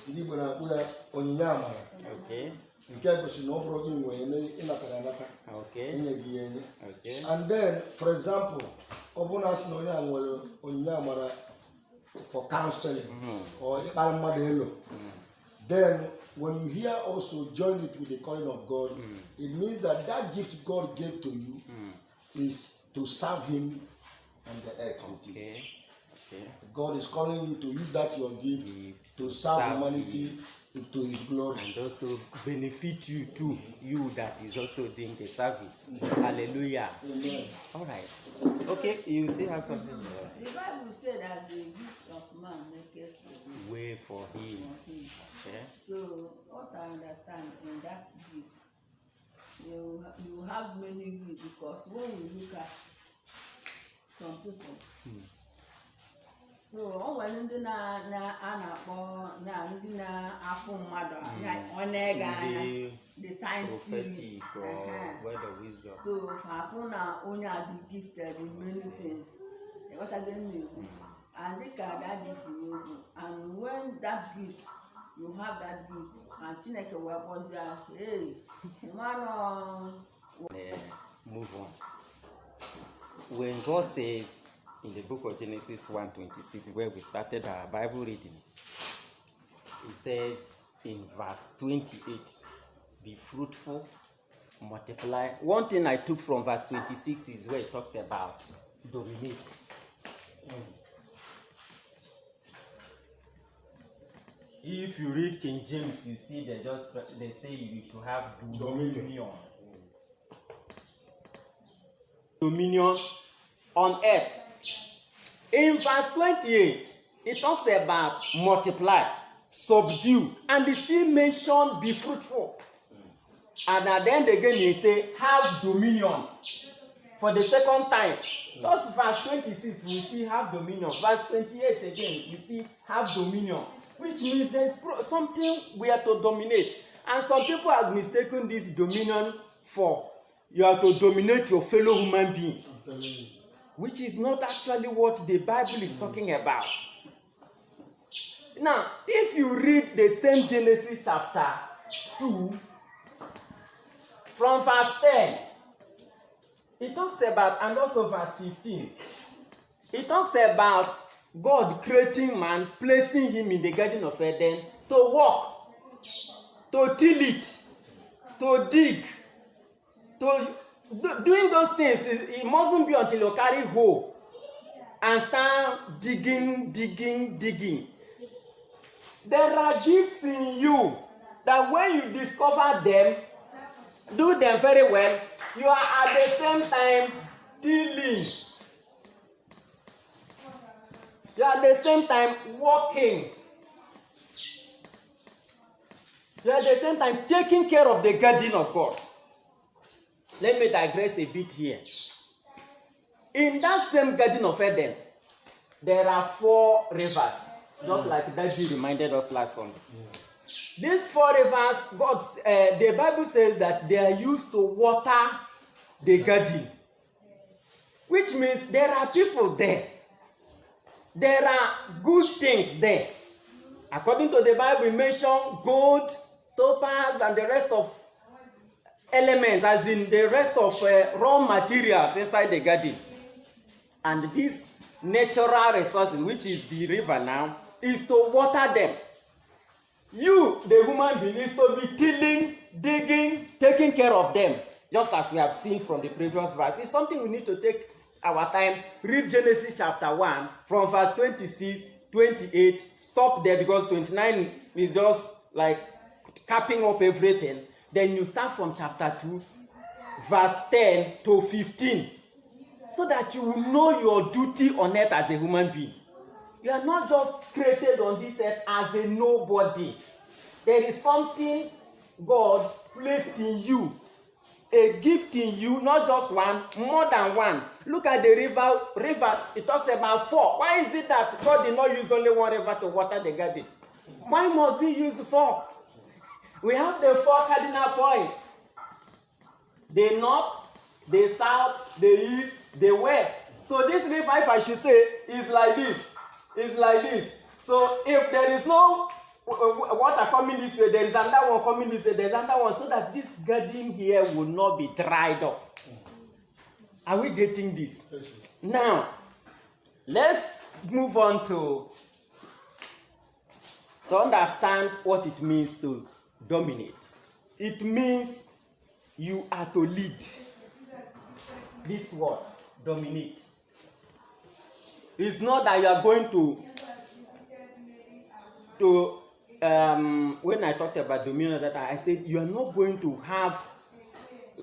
Ndị Igbo na-akpụ ya onyinye amara. Okay. Nke gosi na ọ bụrụ gị nwe ịnatara anata. Okay. Enye gị ya enye. Okay. And then, for example, ọ bụrụ na asị na onye a nwere onyinye amara for counseling or ịkpara mmadụ elu. Then, when you hear also join it with the calling of God, it means that that gift God gave to you is to serve Him on the earth. Okay. Okay. God is calling you to use that your gift to serve humanity to His glory. And also benefit you too, you that is also doing the service. Hallelujah. Amen. All right. Okay, you still have something there. The Bible said that the gift of man maketh Way for him. Okay. So what I understand in that gift, you have many gifts, because when you look at some people, so ọ nwere ndị na-akpọ ndị na-afụ mmadụ ọ na-ege anya the science spirit word of wisdom. so afụ na onye a dị gifted in many things ịghọtago mmiri and dịka that is the way and when that gift you have that gift and Chineke wee kpọzie hey mmanụ Move on. When God says in the book of Genesis 1:26, where we started our Bible reading, He says in verse 28, be fruitful, multiply. One thing I took from verse 26 is where He talked about dominate. If you read King James, you see they say you should have dominion. Dominion on earth. In verse 28, it talks about multiply, subdue, and it still mention be fruitful. And at the end again, he say have dominion for the second time. Just verse 26, we see have dominion. Verse 28 again, we see have dominion, which means there's something we are to dominate. And some people have mistaken this dominion for you are to dominate your fellow human beings, which is not actually what the Bible is talking about. Now, if you read the same Genesis chapter 2, from verse 10, it talks about, and also verse 15, it talks about God creating man, placing him in the Garden of Eden to walk, to till it, to dig, to doing those things. It mustn't be until you carry hoe and start digging. There are gifts in you that when you discover them, do them very well, you are at the same time tilling. You are at the same time walking. You are at the same time taking care of the garden of God. Let me digress a bit here. In that same Garden of Eden, there are 4 rivers, just like David reminded us last Sunday. These 4 rivers, the Bible says that they are used to water the garden, which means there are people there. There are good things there. According to the Bible, we mention gold, topaz, and the rest of elements, as in the rest of raw materials inside the garden. And these natural resources, which is the river now, is to water them. You, the human being, is to be tilling, digging, taking care of them, just as we have seen from the previous verse. It's something we need to take our time. Read Genesis chapter 1 from verse 26, 28. Stop there because 29 is just like capping up everything. Then you start from chapter 2, verse 10 to 15, so that you will know your duty on earth as a human being. You are not just created on this earth as a nobody. There is something God placed in you, a gift in you, not just one, more than one. Look at the river, it talks about 4. Why is it that God did not use only one river to water the garden? Why must He use 4? We have the 4 cardinal points: the north, the south, the east, the west. So this river, if I should say, is like this. It's like this. So if there is no water coming this way, there is another one coming this way, there is another one, so that this garden here will not be dried up. Are we getting this? Yes, Now, let's move on to understand what it means to dominate. It means you are to lead. This word, dominate. It's not that you are going to when I talked about dominion that I said you are not going to have,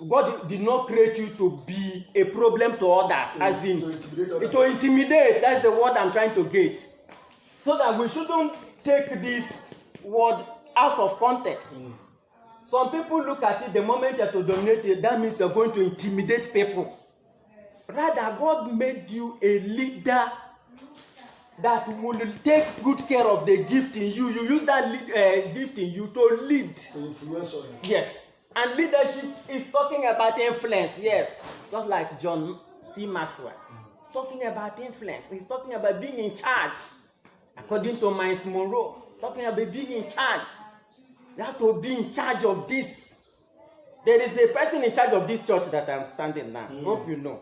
God did not create you to be a problem to others, as in to intimidate. That's the word I'm trying to get. So that we shouldn't take this word out of context. Some people look at it, the moment you're to dominate it, that means you're going to intimidate people. Rather, God made you a leader that will take good care of the gift in you. You use that gift in you to lead. influence on you. Yes. And leadership is talking about influence. Yes. Just like John C. Maxwell. Talking about influence. He's talking about being in charge. According to Miles Monroe. Talking about being in charge. You have to be in charge of this. There is a person in charge of this church that I'm standing now. Hope you know.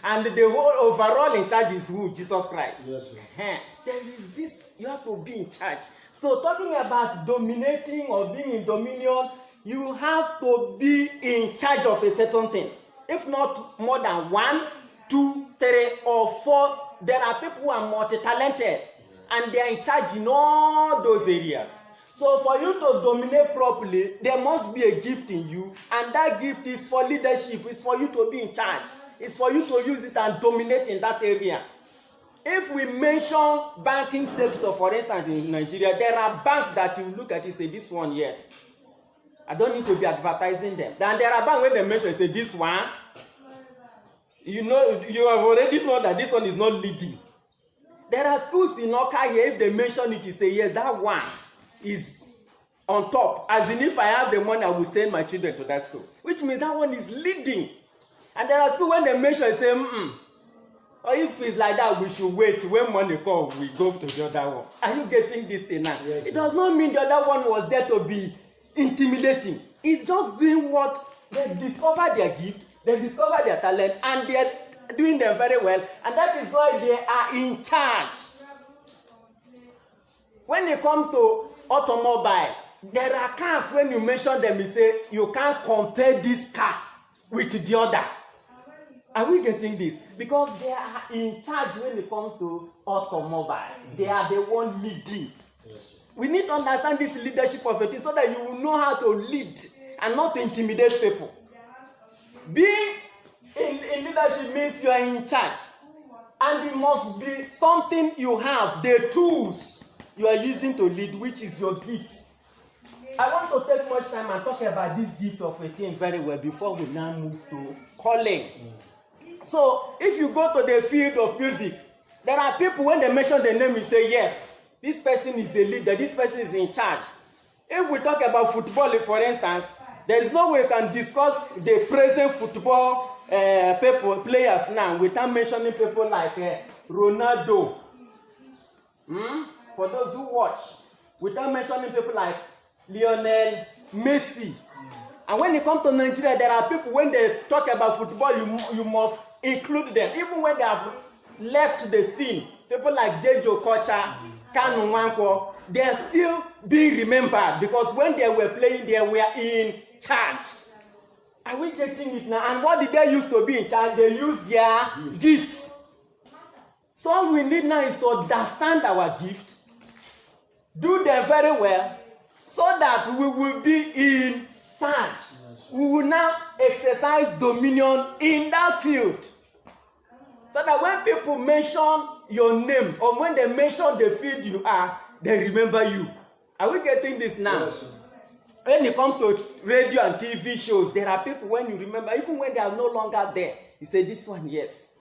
And the whole overall in charge is who? Jesus Christ. Yes, sir. There is this, you have to be in charge. So talking about dominating or being in dominion, you have to be in charge of a certain thing. If not more than 1, 2, 3, or 4, there are people who are multi-talented and they are in charge in all those areas. So for you to dominate properly, there must be a gift in you, and that gift is for leadership. It's for you to be in charge. It's for you to use it and dominate in that area. If we mention banking sector, for instance, in Nigeria, there are banks that you look at and say, this one, yes. I don't need to be advertising them. Then there are banks when they mention, say, this one, you know, you have already known that this one is not leading. There are schools in Oka here, if they mention it, you say, yes, that one is on top. As in, if I have the money, I will send my children to that school. Which means that one is leading. And there are schools when they mention, say, or if it's like that, we should wait. When money comes, we go to the other one. Are you getting this thing now? Yes, it does not mean the other one was there to be intimidating. It's just doing what they discover their gift, they discover their talent, and they're doing them very well. And that is why they are in charge. When you come to automobile, there are cars, when you mention them, you say, you can't compare this car with the other. Are we getting this? Because they are in charge when it comes to automobile. They are the one leading. Yes, We need to understand this leadership of it so that you will know how to lead and not to intimidate people. Being in leadership means you are in charge. And it must be something you have, the tools you are using to lead, which is your gifts. I want to take much time and talk about this gift of a thing very well before we now move to calling. So, if you go to the field of music, there are people, when they mention the name, you say, yes, this person is a leader, this person is in charge. If we talk about football, for instance, there is no way you can discuss the present football players now without mentioning people like Ronaldo. For those who watch, without mentioning people like Lionel Messi. And when it comes to Nigeria, there are people, when they talk about football, you must include them. Even when they have left the scene, people like Jejo Kocha, Kanu Nwankwo, they are still being remembered because when they were playing, they were in charge. Are we getting it now? And what did they use to be in charge? They used their gifts. So all we need now is to understand our gift, do them very well, so that we will be in charge. We will now exercise dominion in that field. So that when people mention your name, or when they mention the field you are, they remember you. Are we getting this now? Yes, sir. When you come to radio and TV shows, there are people, when you remember, even when they are no longer there, you say, this one, yes,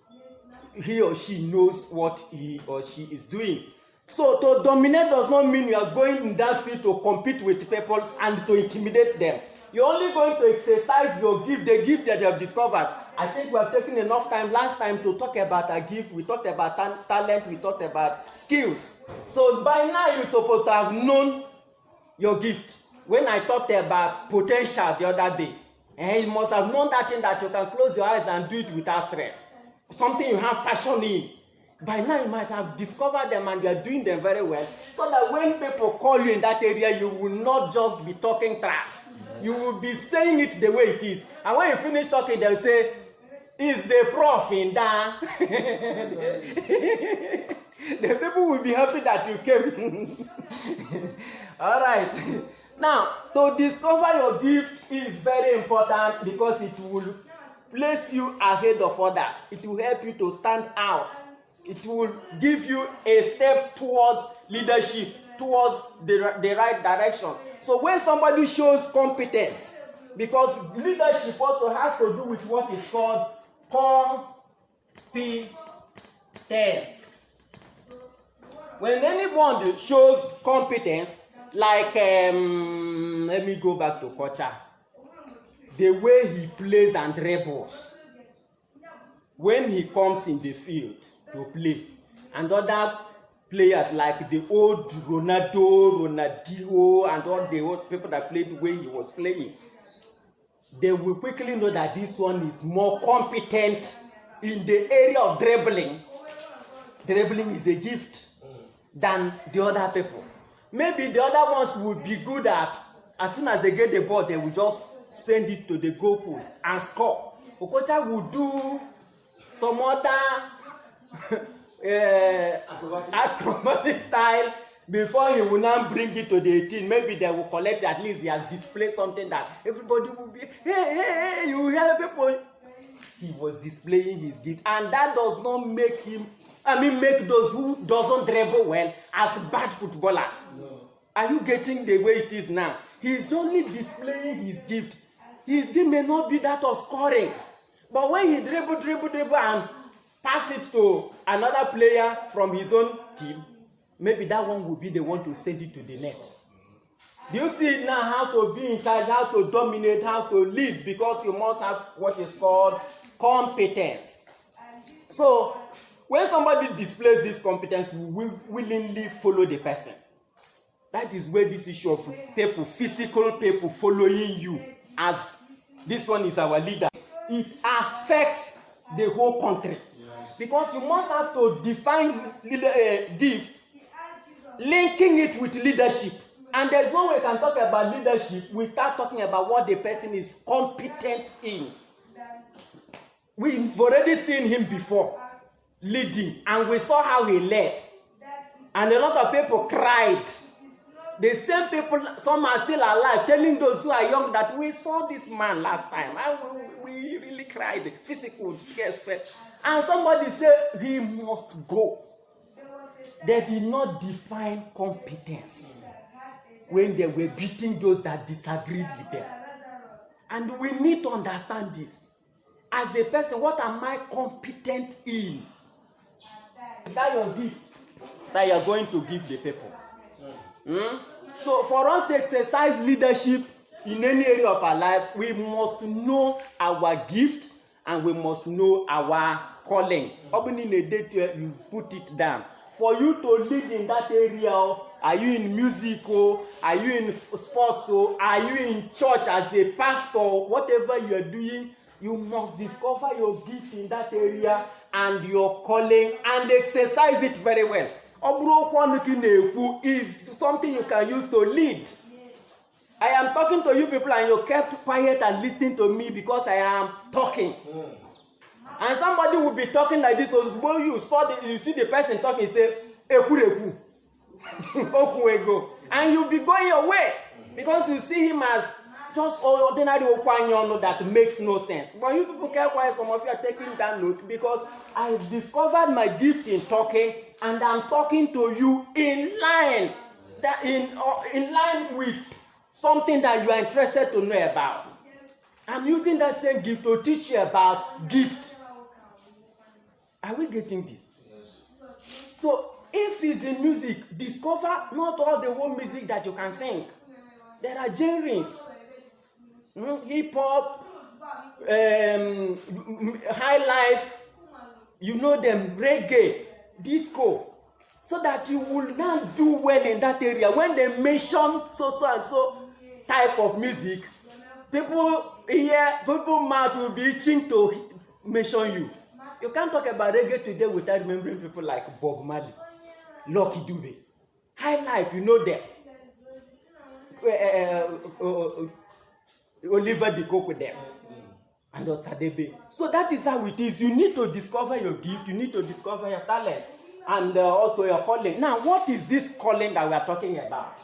he or she knows what he or she is doing. So to dominate does not mean you are going in that field to compete with people and to intimidate them. You're only going to exercise your gift, the gift that you have discovered, I think we have taken enough time last time to talk about a gift. We talked about talent. We talked about skills. So by now you're supposed to have known your gift. When I talked about potential the other day, you must have known that thing that you can close your eyes and do it without stress. Something you have passion in. By now you might have discovered them and you are doing them very well. So that when people call you in that area, you will not just be talking trash. You will be saying it the way it is. And when you finish talking, they'll say, is the prof in that? The people will be happy that you came. All right. Now, to discover your gift is very important because it will place you ahead of others. It will help you to stand out. It will give you a step towards leadership, towards the right direction. So when somebody shows competence, because leadership also has to do with what is called competence. When anyone shows competence, like, let me go back to Kocha. The way he plays and dribbles, when he comes in the field to play, and other players like the old Ronaldinho, and all the old people that played the way he was playing, they will quickly know that this one is more competent in the area of dribbling. Dribbling is a gift than the other people. Maybe the other ones will be good at, as soon as they get the ball, they will just send it to the goalpost and score. Okocha will do some other acrobatic style before he will now bring it to the 18. Maybe they will collect, at least he has displayed something that everybody will be, hey, you hear people. He was displaying his gift, and that does not make him, make those who doesn't dribble well as bad footballers. No. Are you getting the way it is now? He is only displaying his gift. His gift may not be that of scoring, but when he dribble and pass it to another player from his own team, maybe that one will be the one to send it to the net. Do you see now how to be in charge, how to dominate, how to lead? Because you must have what is called competence. So when somebody displays this competence, we will willingly follow the person. That is where this issue of people, physical people following you as this one is our leader, it affects the whole country. Yes. Because you must have to define gift, linking it with leadership. And there's no way we can talk about leadership without talking about what the person is competent in. We've already seen him before leading, and we saw how he led. And a lot of people cried. The same people, some are still alive, telling those who are young that we saw this man last time, and we really cried, physical tears fell. And somebody said he must go. They did not define competence when they were beating those that disagreed with them. And we need to understand this. As a person, what am I competent in? Is that your gift that you are going to give the people? So for us to exercise leadership in any area of our life, we must know our gift and we must know our calling. Even in a day you put it down. For you to lead in that area, are you in music, are you in sports, are you in church as a pastor, whatever you are doing, you must discover your gift in that area and your calling and exercise it very well. Is something you can use to lead. I am talking to you people and you kept quiet and listening to me because I am talking. And somebody will be talking like this. So when you see the person talking, you say, and you'll be going your way because you see him as just ordinary okwanyono that makes no sense. But you people care why some of you are taking that note, because I discovered my gift in talking, and I'm talking to you in line with something that you are interested to know about. I'm using that same gift to teach you about gift. Are we getting this? Yes. So if it's in music, discover not all the whole music that you can sing. There are genres. Hip hop, high life, you know them, reggae, disco, so that you will now do well in that area. When they mention so and so type of music, people mouth will be itching to mention you. You can't talk about reggae today without remembering people like Bob Marley, Lucky Dube, high life, you know them. Oliver De Coke with them. And Osadebe. So that is how it is. You need to discover your gift. You need to discover your talent. And also your calling. Now, what is this calling that we are talking about?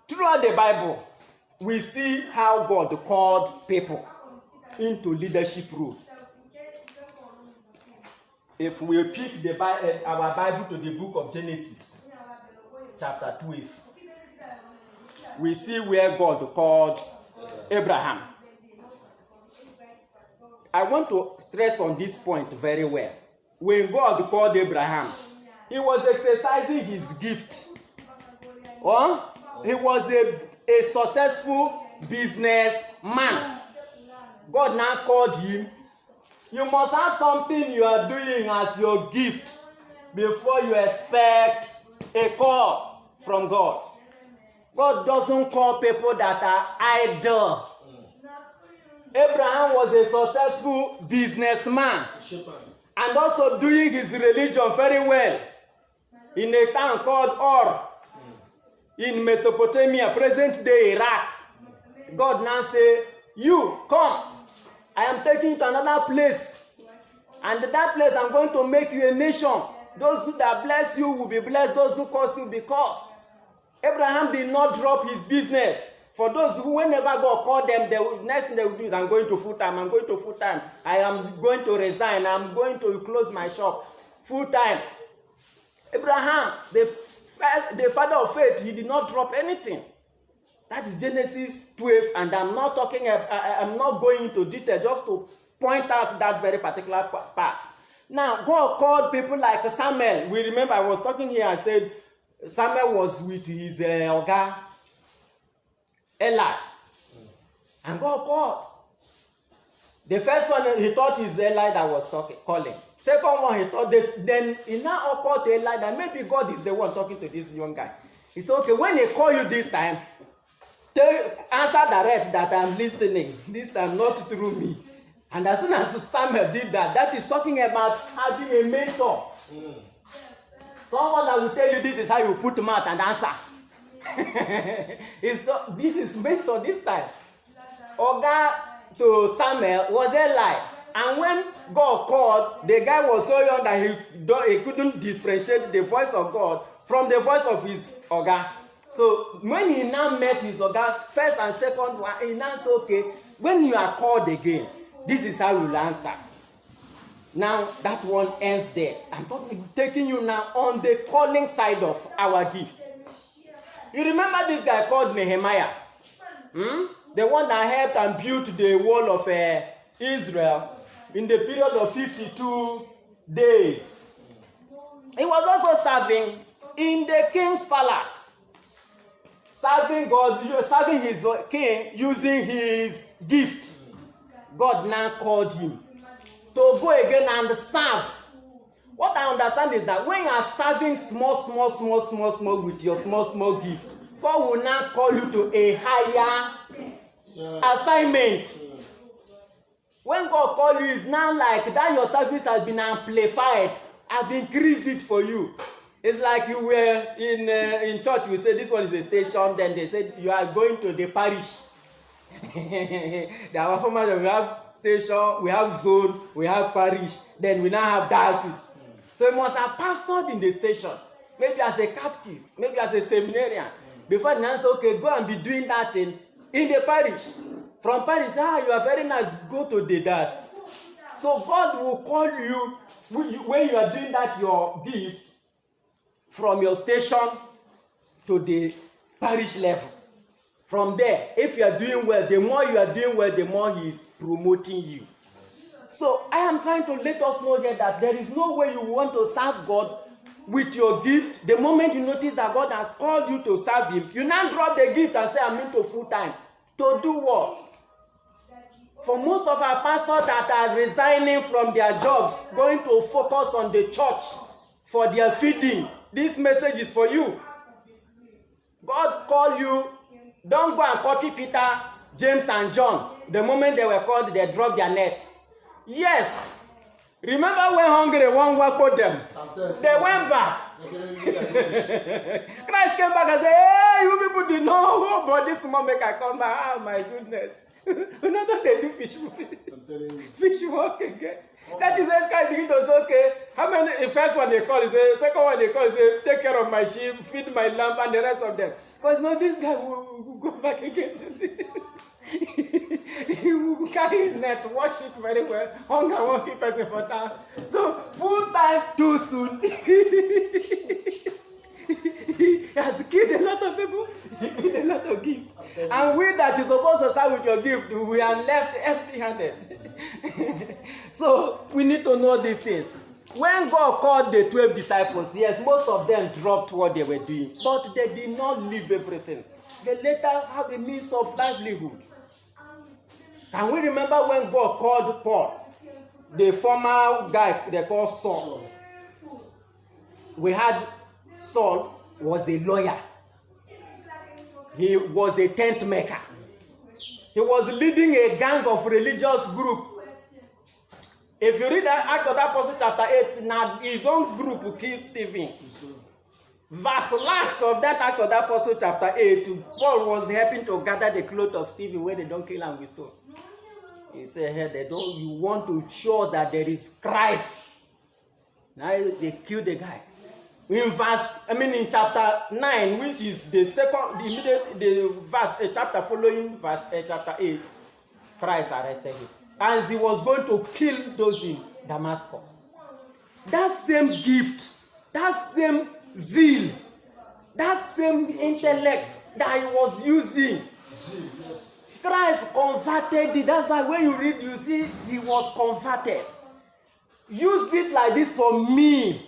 Throughout the Bible, we see how God called people into leadership role. If we pick our Bible to the book of Genesis, chapter 12, we see where God called Abraham. I want to stress on this point very well. When God called Abraham, he was exercising his gift. He was a successful businessman. God now called him. You must have something you are doing as your gift before you expect a call from God. God doesn't call people that are idle. Abraham was a successful businessman and also doing his religion very well in a town called Ur in Mesopotamia, present day Iraq. God now say, you come, I am taking you to another place, and that place I'm going to make you a nation. Those who that bless you will be blessed, those who curse you will be cursed. Abraham did not drop his business. For those who, whenever God called them, next thing they will do is, I'm going to full time, I am going to resign, I'm going to close my shop full time. Abraham, the father of faith, he did not drop anything. That is Genesis 12, and I'm not going into detail, just to point out that very particular part. Now, God called people like Samuel. We remember I was talking here, I said Samuel was with his Oga, Eli. And God called. The first one, he thought is Eli that was calling. Second one, he thought this. Then he now occurred to Eli that maybe God is the one talking to this young guy. He said, okay, when they call you this time, answer direct that I'm listening. This time, not through me. And as soon as Samuel did that, that is talking about having a mentor. Someone that will tell you this is how you put mouth and answer. This is mentor this time. Oga to Samuel was Eli. And when God called, the guy was so young that he couldn't differentiate the voice of God from the voice of his Oga. So when he now met his Oga, first and second one, he now said, okay, when you are called again, this is how you will answer. Now that one ends there. I'm taking you now on the calling side of our gift. You remember this guy called Nehemiah? The one that helped and built the wall of Israel in the period of 52 days. He was also serving in the king's palace. Serving God, serving his king using his gift. God now called him to go again and serve. What I understand is that when you are serving small with your small gift, God will now call you to a higher assignment. When God calls you, it's now like that your service has been amplified. I've increased it for you. It's like you were in church, we say this one is a station, then they said you are going to the parish. Our format, we have station, we have zone, we have parish, then we now have diocese. So you must have pastored in the station, maybe as a catechist, maybe as a seminarian. Before the answer, okay, go and be doing that in the parish. From parish, you are very nice, go to the diocese. So God will call you, when you are doing that, your gift, from your station to the parish level. From there, if you are doing well, the more you are doing well, the more he is promoting you. So I am trying to let us know here that there is no way you want to serve God with your gift. The moment you notice that God has called you to serve him, you now drop the gift and say, I'm into full time. To do what? For most of our pastors that are resigning from their jobs, going to focus on the church for their feeding, this message is for you. God called you. Don't go and copy Peter, James, and John. The moment they were called, they dropped their net. Yes. Remember when hungry one put them? They went back. Christ came back and said, hey, you people did not hope, but this moment I come back. Oh my goodness. Another they do fish fish work again. That is when Christ begin to say, okay, how many, the first one they call, he say, second one they call, he say, take care of my sheep, feed my lamb, and the rest of them. Because no, this guy will go back again. He will carry his net, watch it very well. Hunger won't keep person for time. So, full time too soon. He has killed a lot of people. He killed a lot of gifts. And we that is supposed to start with your gift, we are left empty-handed. So, we need to know these things. When God called the 12 disciples, yes, most of them dropped what they were doing. But they did not leave everything. They later have a means of livelihood. Can we remember when God called Paul, the former guy they call Saul? We had Saul was a lawyer. He was a tent maker. He was leading a gang of religious group. If you read that Act of the Apostle chapter 8, now his own group killed Stephen. Verse last of that Act of the Apostle chapter 8, Paul was helping to gather the clothes of Stephen where they don't kill him with stone. He said, hey, they don't, you want to show us that there is Christ. Now they killed the guy. In chapter 9, which is the second, the verse, chapter following verse, chapter 8, Christ arrested him. As he was going to kill those in Damascus. That same gift, that same zeal, that same intellect that he was using, Christ converted it. That's why when you read, you see he was converted. Use it like this for me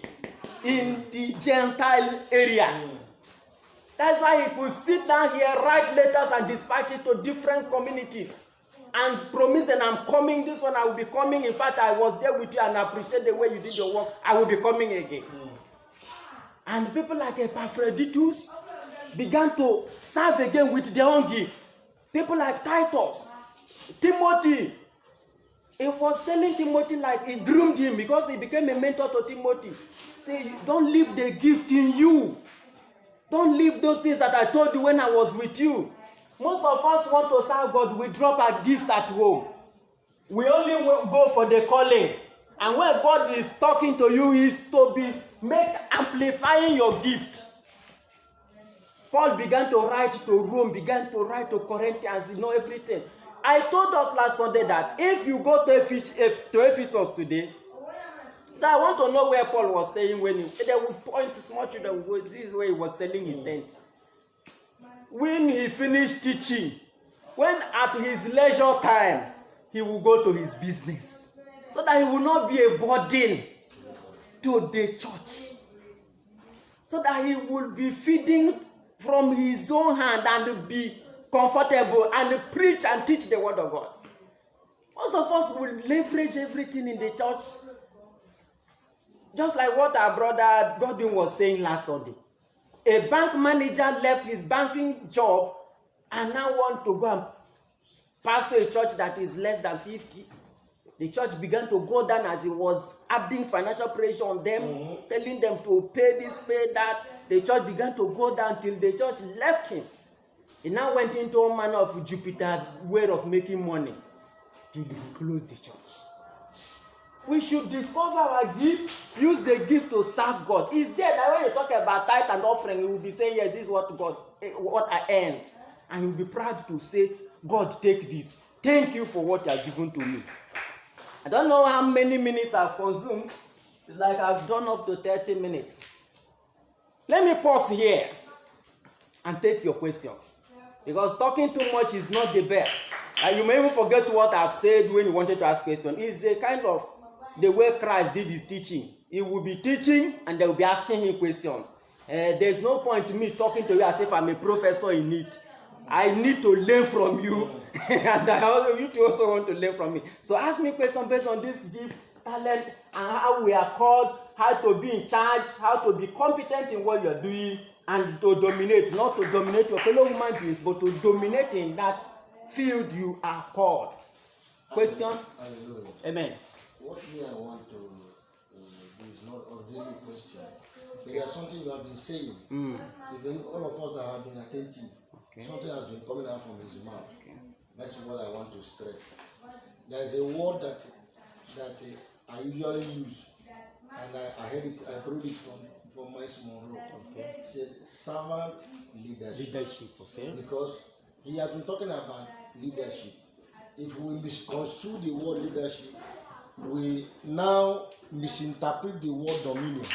in the Gentile area. That's why he could sit down here, write letters and dispatch it to different communities. And promise that I'm coming, this one I will be coming. In fact, I was there with you and I appreciate the way you did your work. I will be coming again. And people like Epaphroditus began to serve again with their own gift. People like Titus, Timothy. He was telling Timothy, like he groomed him because he became a mentor to Timothy. Say, don't leave the gift in you. Don't leave those things that I told you when I was with you. Most of us want to serve God, we drop our gifts at home. We only go for the calling. And when God is talking to you, is to be amplifying your gift. Paul began to write to Rome, began to write to Corinthians, everything. I told us last Sunday that if you go to Ephesus today, so I want to know where Paul was staying when they would point to small children, this is where he was selling his tent. When he finished teaching, when at his leisure time, he will go to his business. So that he will not be a burden to the church. So that he will be feeding from his own hand and be comfortable and preach and teach the word of God. Most of us will leverage everything in the church. Just like what our brother Godwin was saying last Sunday. A bank manager left his banking job and now want to go and pastor a church that is less than 50. The church began to go down as he was adding financial pressure on them, telling them to pay this, pay that. The church began to go down till the church left him. He now went into a manner of Jupiter way of making money till he closed the church. We should discover our gift, use the gift to serve God. It's there that when you talk about tithe and offering, you will be saying, yes, this is what I earned. And you'll be proud to say, God, take this. Thank you for what you have given to me. I don't know how many minutes I've consumed. It's like I've done up to 30 minutes. Let me pause here and take your questions. Because talking too much is not the best. And you may even forget what I've said when you wanted to ask questions. It's a kind of the way Christ did his teaching. He will be teaching and they will be asking him questions. There's no point to me talking to you as if I'm a professor in it. I need to learn from you. And you two also want to learn from me. So ask me questions based on this gift, talent, and how we are called, how to be in charge, how to be competent in what you are doing, and to dominate, not to dominate your fellow human beings, but to dominate in that field you are called. Question? Hallelujah. Amen. What me I want to do is not a really question. There is something you have been saying. Even all of us that have been attentive, something has been coming out from his mouth. That's what I want to stress. There is a word that I usually use, and I heard it. I borrowed it from my small room. It said servant leadership. Leadership, okay. Because he has been talking about leadership. If we misconstrue the word leadership, we now misinterpret the word dominion.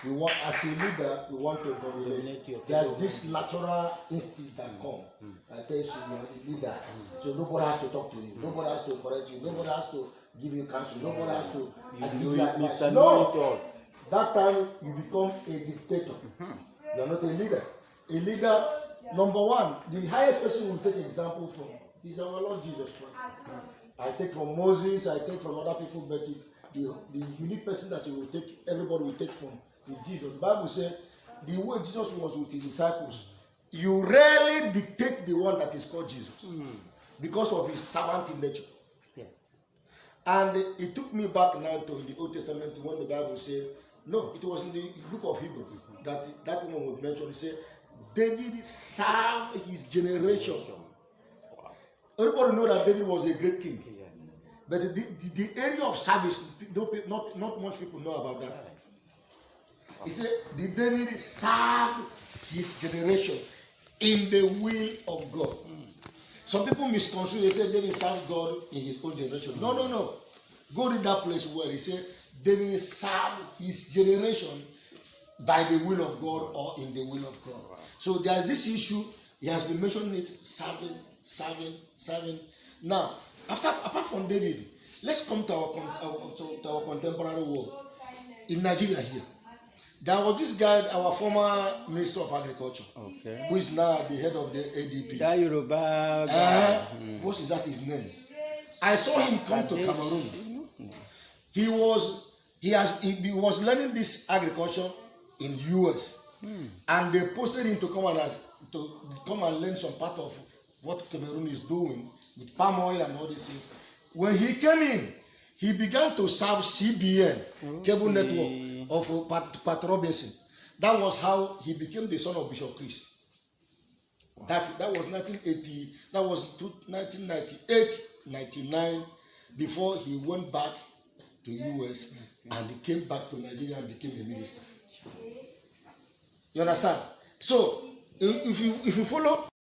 We want, as a leader, we want to dominate. There's this natural instinct that comes. I tell you, you're a leader. So nobody has to talk to you. Nobody has to correct you. Nobody has to give you counsel. Nobody has to give you advice. No! That time you become a dictator. You are not a leader. A leader, number one, the highest person will take example from is our Lord Jesus Christ. I take from Moses, I take from other people, but the unique person that you will take, everybody will take from is Jesus. The Bible says the way Jesus was with his disciples, you rarely dictate the one that is called Jesus because of his servant nature. Yes. And it took me back now to the Old Testament when the Bible said, no, it was in the book of Hebrew that one was mentioned. It said, David served his generation. Everybody know that David was a great king. Yes. But the area of service, not much people know about that. He said, David served his generation in the will of God. Some people misconstrue, they say David served God in his own generation. No. Go read that place well. He said, David served his generation by the will of God or in the will of God. So there is this issue, he has been mentioning it, serving. Now, apart from David, let's come to our contemporary world. In Nigeria here, there was this guy, our former Minister of Agriculture, who is now the head of the ADP. That Yoruba guy. What is that his name? I saw him come to Cameroon. He was learning this agriculture in US, and they posted him to come and learn some part of what Cameroon is doing with palm oil and all these things. When he came in, he began to serve CBN, cable network of Pat Robinson. That was how he became the son of Bishop Chris. That was 1980. That was 1998, 99. Before he went back to US and he came back to Nigeria and became a minister. You understand? So if you follow